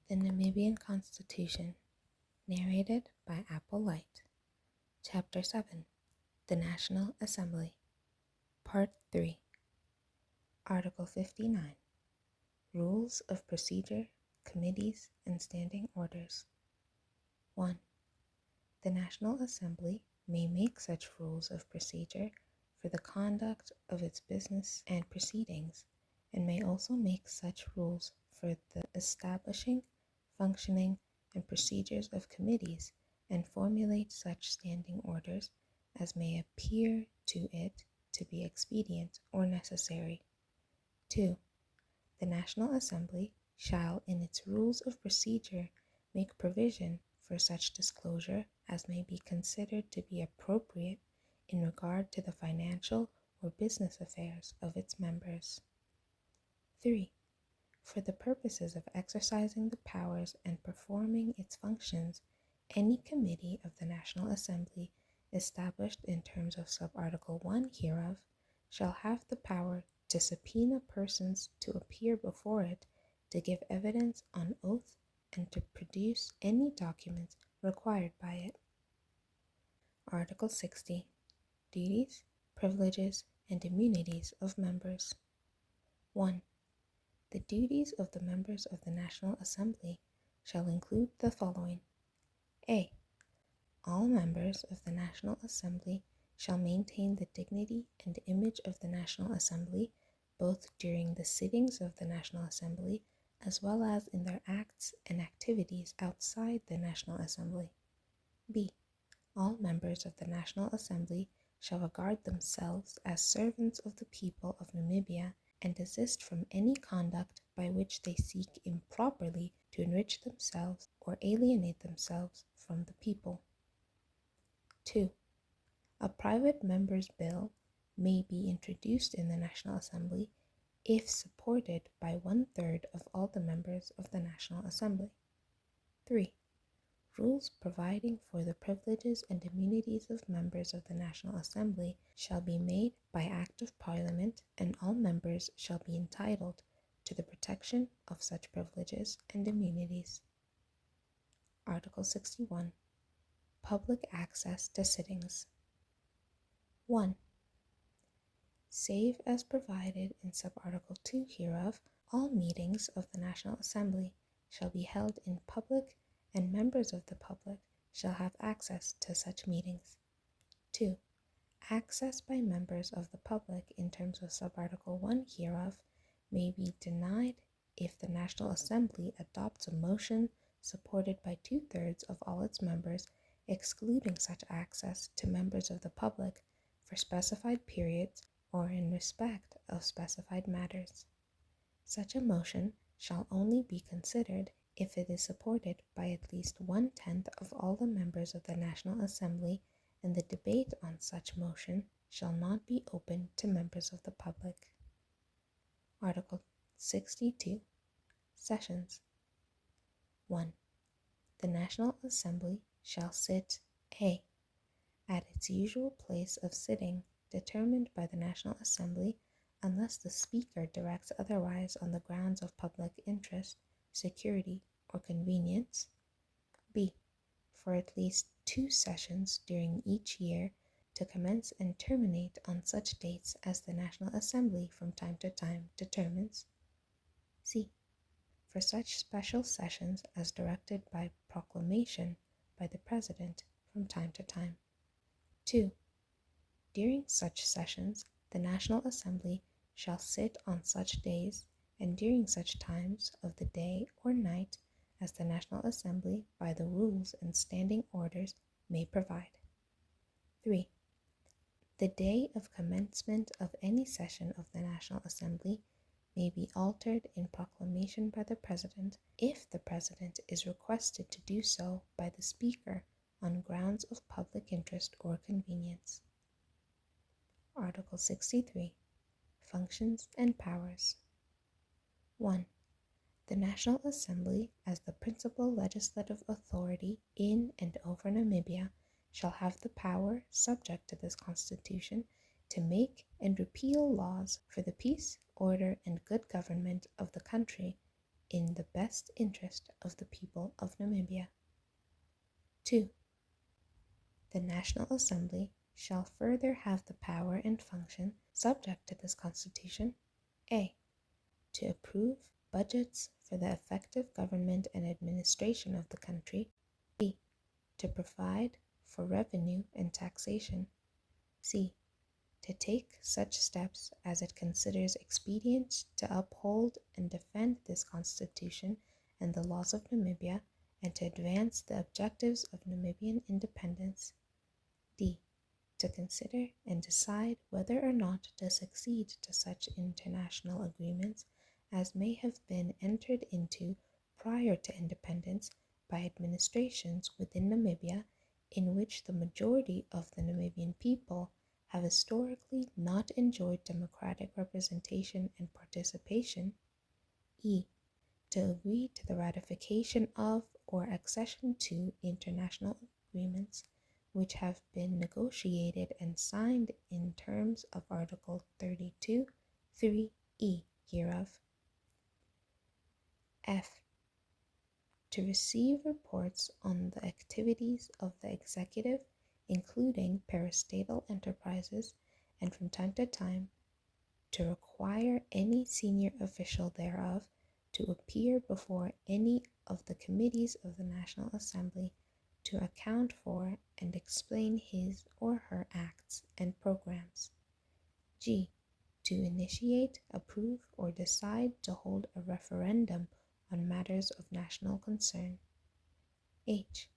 The Namibian Constitution, narrated by Apple Light. Chapter 7, The National Assembly. Part 3. Article 59, Rules of Procedure, Committees, and Standing Orders. 1. The National Assembly may make such rules of procedure for the conduct of its business and proceedings, and may also make such rules for the establishing, functioning, and procedures of committees, and formulate such standing orders as may appear to it to be expedient or necessary. 2. The National Assembly shall, in its rules of procedure, make provision for such disclosure as may be considered to be appropriate in regard to the financial or business affairs of its members. 3. For the purposes of exercising the powers and performing its functions, any committee of the National Assembly established in terms of Subarticle 1 hereof shall have the power to subpoena persons to appear before it, to give evidence on oath, and to produce any documents required by it. Article 60. Duties, privileges, and immunities of members. 1. The duties of the members of the National Assembly shall include the following. A. All members of the National Assembly shall maintain the dignity and image of the National Assembly, both during the sittings of the National Assembly as well as in their acts and activities outside the National Assembly. B. All members of the National Assembly shall regard themselves as servants of the people of Namibia and desist from any conduct by which they seek improperly to enrich themselves or alienate themselves from the people. 2. A private member's bill may be introduced in the National Assembly if supported by 1/3 of all the members of the National Assembly. 3. Rules providing for the privileges and immunities of members of the National Assembly shall be made by Act of Parliament, and all members shall be entitled to the protection of such privileges and immunities. Article 61. Public access to sittings. 1. Save as provided in Subarticle 2 hereof, all meetings of the National Assembly shall be held in public, and members of the public shall have access to such meetings. 2. Access by members of the public in terms of Subarticle 1 hereof may be denied if the National Assembly adopts a motion supported by 2/3 of all its members, excluding such access to members of the public for specified periods or in respect of specified matters. Such a motion shall only be considered if it is supported by at least 1/10 of all the members of the National Assembly, and the debate on such motion shall not be open to members of the public. Article 62. Sessions. 1. The National Assembly shall sit A. At its usual place of sitting determined by the National Assembly, unless the Speaker directs otherwise on the grounds of public interest, security, or convenience. B. For at least 2 sessions during each year, to commence and terminate on such dates as the National Assembly from time to time determines. C. For such special sessions as directed by proclamation by the President from time to time. 2. During such sessions, the National Assembly shall sit on such days and during such times of the day or night as the National Assembly, by the rules and standing orders, may provide. 3. The day of commencement of any session of the National Assembly may be altered in proclamation by the President if the President is requested to do so by the Speaker on grounds of public interest or convenience. Article 63. Functions and Powers. 1. The National Assembly, as the principal legislative authority in and over Namibia, shall have the power, subject to this Constitution, to make and repeal laws for the peace, order, and good government of the country, in the best interest of the people of Namibia. 2. The National Assembly shall further have the power and function subject to this Constitution: A. To approve budgets for the effective government and administration of the country. B. To provide for revenue and taxation. C. To take such steps as it considers expedient to uphold and defend this Constitution and the laws of Namibia, and to advance the objectives of Namibian independence. D. To consider and decide whether or not to succeed to such international agreements as may have been entered into prior to independence by administrations within Namibia in which the majority of the Namibian people have historically not enjoyed democratic representation and participation. E. To agree to the ratification of or accession to international agreements which have been negotiated and signed in terms of Article 32, 3e hereof. F. To receive reports on the activities of the executive, including parastatal enterprises, and from time to time to require any senior official thereof to appear before any of the committees of the National Assembly to account for and explain his or her acts and programs. G. To initiate, approve, or decide to hold a referendum on matters of national concern. H.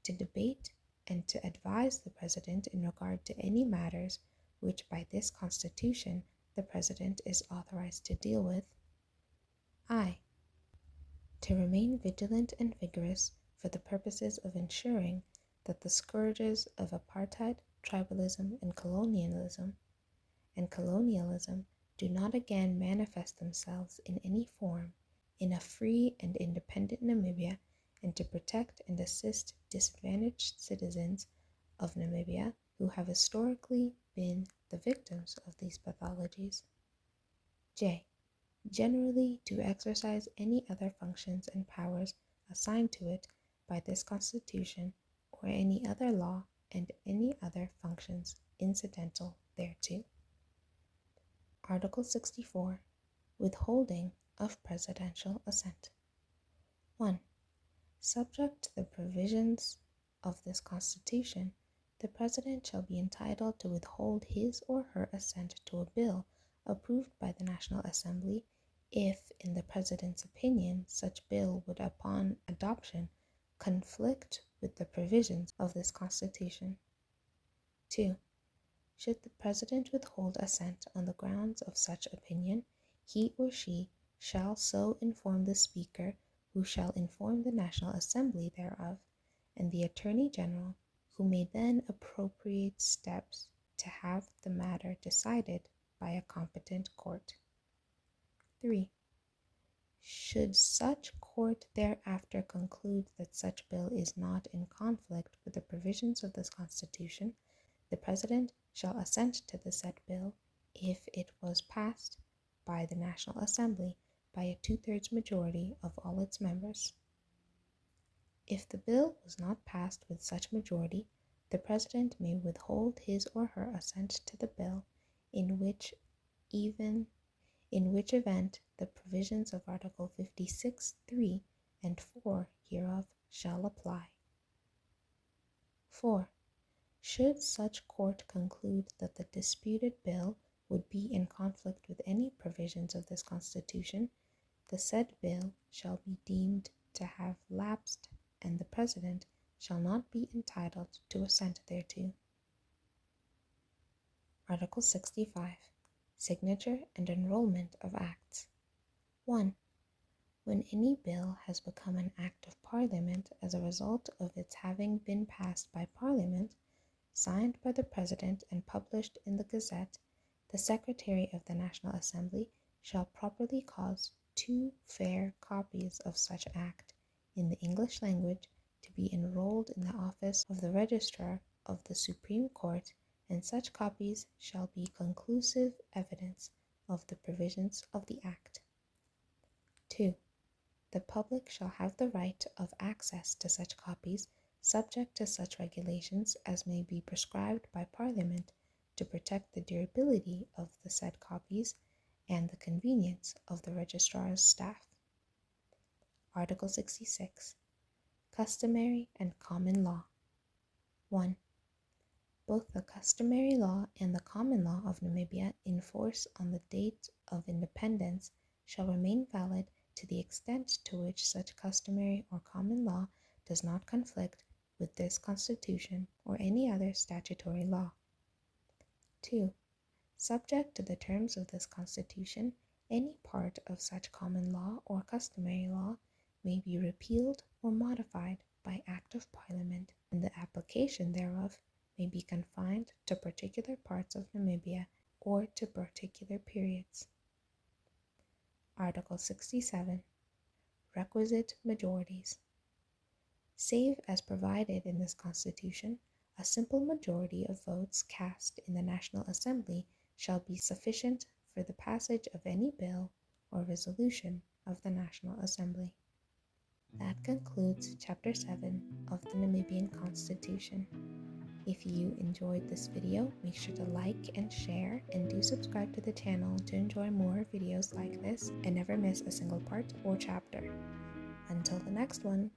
To debate and to advise the President in regard to any matters which by this Constitution the President is authorized to deal with. I. To remain vigilant and vigorous for the purposes of ensuring that the scourges of apartheid, tribalism, and colonialism do not again manifest themselves in any form in a free and independent Namibia, and to protect and assist disadvantaged citizens of Namibia who have historically been the victims of these pathologies. J. Generally to exercise any other functions and powers assigned to it by this Constitution or any other law and any other functions incidental thereto. Article 64. Withholding of presidential assent. 1. Subject to the provisions of this Constitution, the President shall be entitled to withhold his or her assent to a bill approved by the National Assembly if, in the President's opinion, such bill would upon adoption conflict with the provisions of this Constitution. 2. Should the President withhold assent on the grounds of such opinion, he or she shall so inform the Speaker, who shall inform the National Assembly thereof, and the Attorney General, who may then appropriate steps to have the matter decided by a competent court. 3. Should such court thereafter conclude that such bill is not in conflict with the provisions of this Constitution, the President shall assent to the said bill if it was passed by the National Assembly by a 2/3 majority of all its members. If the bill was not passed with such majority, the President may withhold his or her assent to the bill, in which event the provisions of Article 56, 3 and 4 hereof shall apply. 4. Should such court conclude that the disputed bill would be in conflict with any provisions of this Constitution, the said bill shall be deemed to have lapsed, and the President shall not be entitled to assent thereto. Article 65. Signature and enrollment of acts. 1. When any bill has become an act of Parliament as a result of its having been passed by Parliament, signed by the President and published in the Gazette, the Secretary of the National Assembly shall properly cause 2 fair copies of such act in the English language to be enrolled in the office of the Registrar of the Supreme Court, and such copies shall be conclusive evidence of the provisions of the Act. 2. The public shall have the right of access to such copies, subject to such regulations as may be prescribed by Parliament to protect the durability of the said copies and the convenience of the registrar's staff. Article 66. Customary and Common Law. 1. Both the customary law and the common law of Namibia in force on the date of independence shall remain valid to the extent to which such customary or common law does not conflict with this Constitution or any other statutory law. 2. Subject to the terms of this Constitution, any part of such common law or customary law may be repealed or modified by Act of Parliament, and the application thereof may be confined to particular parts of Namibia or to particular periods. Article 67. Requisite majorities. Save as provided in this Constitution, a simple majority of votes cast in the National Assembly shall be sufficient for the passage of any bill or resolution of the National Assembly. That concludes Chapter 7 of the Namibian Constitution. If you enjoyed this video, make sure to like and share, and do subscribe to the channel to enjoy more videos like this and never miss a single part or chapter. Until the next one.